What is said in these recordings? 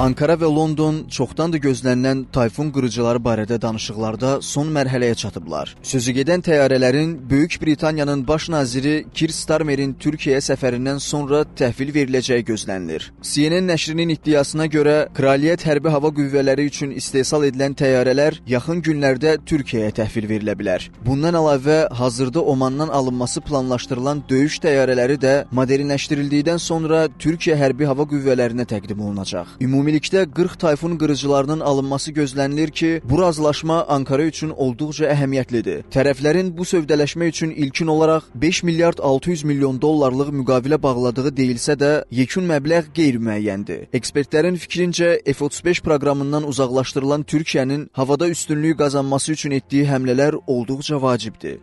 Ankara və London çoxdandır gözlənilən tayfun qırıcıları barədə danışıqlarda son mərhələyə çatıblar. Sözügedən təyyarələrin Böyük Britaniyanın baş naziri Keir Starmer'in Türkiyəyə səfərindən sonra təhvil veriləcəyi gözlənilir. CNN nəşrinin iddiasına görə Kraliyyət Hərbi Hava Qüvvələri üçün istehsal edilən təyyarələr yaxın günlərdə Türkiyəyə təhvil verilə bilər. Bundan əlavə, hazırda Omandan alınması planlaşdırılan döyüş təyyarələri də modernləşdirildikdən sonra Türkiyə Hərbi Hava Qüvvələrinə təqdim olunacaq. Ümumilikdə 40 tayfun qırıcılarının alınması gözlənilir ki, bu razılaşma Ankara üçün olduqca əhəmiyyətlidir. Tərəflərin bu sövdələşmə üçün ilkin olaraq 5 milyard 600 milyon dollarlıq müqavilə bağladığı deyilsə də, yekun məbləğ qeyri-müəyyəndir. Ekspertlərin fikrincə, F-35 proqramından uzaqlaşdırılan Türkiyənin havada üstünlüyü qazanması üçün etdiyi həmlələr olduqca vacibdir.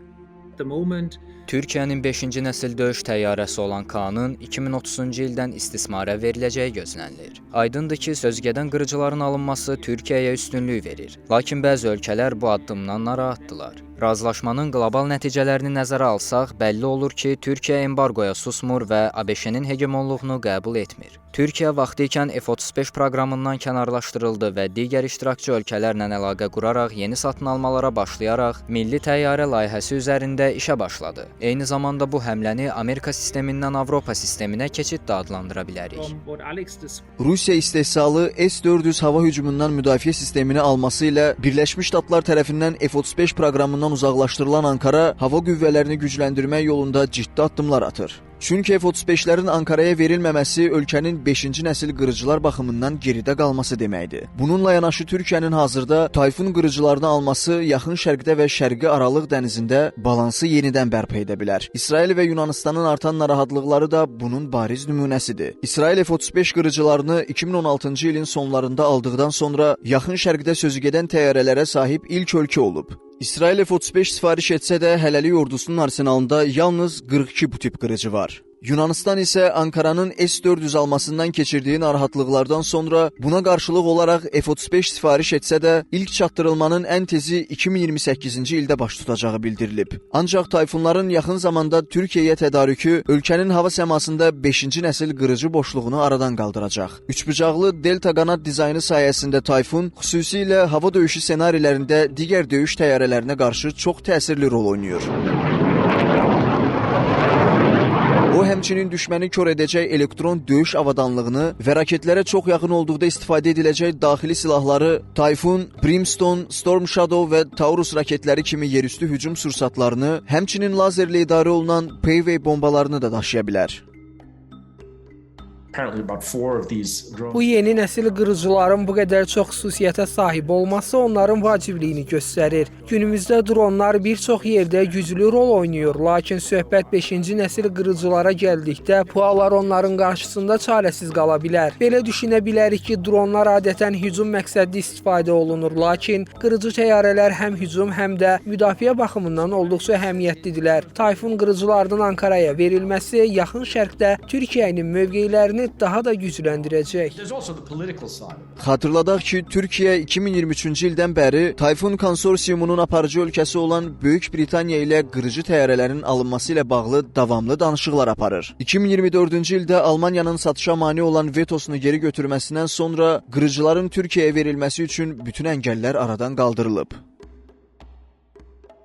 Türkiyənin 5-ci nəsil döyüş təyyarəsi olan K-nın 2030-cu ildən istismara veriləcəyi gözlənilir. Aydındır ki, sözügedən qırıcıların alınması Türkiyəyə üstünlük verir. Lakin bəzi ölkələr bu addımdan narahatdılar. Razılaşmanın qlobal nəticələrini nəzərə alsaq, bəlli olur ki, Türkiyə embargoya susmur və ABŞ-nin hegemonluğunu qəbul etmir. Türkiyə vaxtikən F-35 proqramından kənarlaşdırıldı və digər iştirakçı ölkələrlə əlaqə quraraq yeni satın almalara başlayaraq milli təyyarə layihəsi üzərində işə başladı. Eyni zamanda bu həmləni Amerika sistemindən Avropa sisteminə keçid də adlandıra bilərik. Rusiya istehsalı S-400 hava hücumundan müdafiə sistemini alması ilə Birləşmiş Ştatlar tərəfindən F-35 proqramından uzaqlaşdırılan Ankara hava qüvvələrini gücləndirmək yolunda ciddi addımlar atır. Çünki F-35-lərin Ankaraya verilməməsi ölkənin 5-ci nəsil qırıcılar baxımından geridə qalması deməkdir. Bununla yanaşı Türkiyənin hazırda tayfun qırıcılarını alması yaxın şərqdə və şərqi Aralıq dənizində balansı yenidən bərpa edə bilər. İsrail və Yunanistanın artan narahatlıqları da bunun bariz nümunəsidir. İsrail F-35 qırıcılarını 2016-cı ilin sonlarında aldıqdan sonra yaxın şərqdə sözügedən təyyarələrə sahib ilk ölkə olub. İsrail F-35 sifariş etsə də hələlik ordusunun arsenalında yalnız 42 bu tip qırıcı var. Yunanistan isə Ankaranın S-400 almasından keçirdiyi narahatlıqlardan sonra buna qarşılıq olaraq F-35 sifariş etsə də ilk çatdırılmanın ən tezi 2028-ci ildə baş tutacağı bildirilib. Ancaq tayfunların yaxın zamanda Türkiyəyə tədarükü ölkənin hava səmasında 5-ci nəsil qırıcı boşluğunu aradan qaldıracaq. Üçbucaqlı Delta qanad dizaynı sayəsində tayfun xüsusilə hava döyüşü ssenarilərində digər döyüş təyyarələrinə qarşı çox təsirli rol oynayır. O, həmçinin düşməni kör edəcək elektron döyüş avadanlığını və raketlərə çox yaxın olduqda istifadə ediləcək daxili silahları Tayfun, Brimstone, Storm Shadow və Taurus raketləri kimi yerüstü hücum sursatlarını, həmçinin lazerlə idarə olunan Payway bombalarını da daşıya bilər. Bu yeni nəsil qırıcıların bu qədər çox xüsusiyyətə sahib olması onların vacibliyini göstərir. Günümüzdə dronlar bir çox yerdə güclü rol oynayır, lakin söhbət 5-ci nəsil qırıcılara gəldikdə bu hallar onların qarşısında çarəsiz qala bilər. Belə düşünə bilərik ki, dronlar adətən hücum məqsədli istifadə olunur, lakin qırıcı təyyarələr həm hücum, həm də müdafiə baxımından olduqca əhəmiyyətlidirlər. Tayfun qırıcılarının Ankaraya verilməsi yaxın şərqdə Türkiyənin mövqelərini daha da gücləndirəcək. Xatırladaq ki, Türkiyə 2023-cü ildən bəri Tayfun konsorsiumunun aparıcı ölkəsi olan Böyük Britaniya ilə qırıcı təyyarələrin alınması ilə bağlı davamlı danışıqlar aparır. 2024-cü ildə Almaniyanın satışa mane olan vetosunu geri götürməsindən sonra qırıcıların Türkiyəyə verilməsi üçün bütün əngəllər aradan qaldırılıb.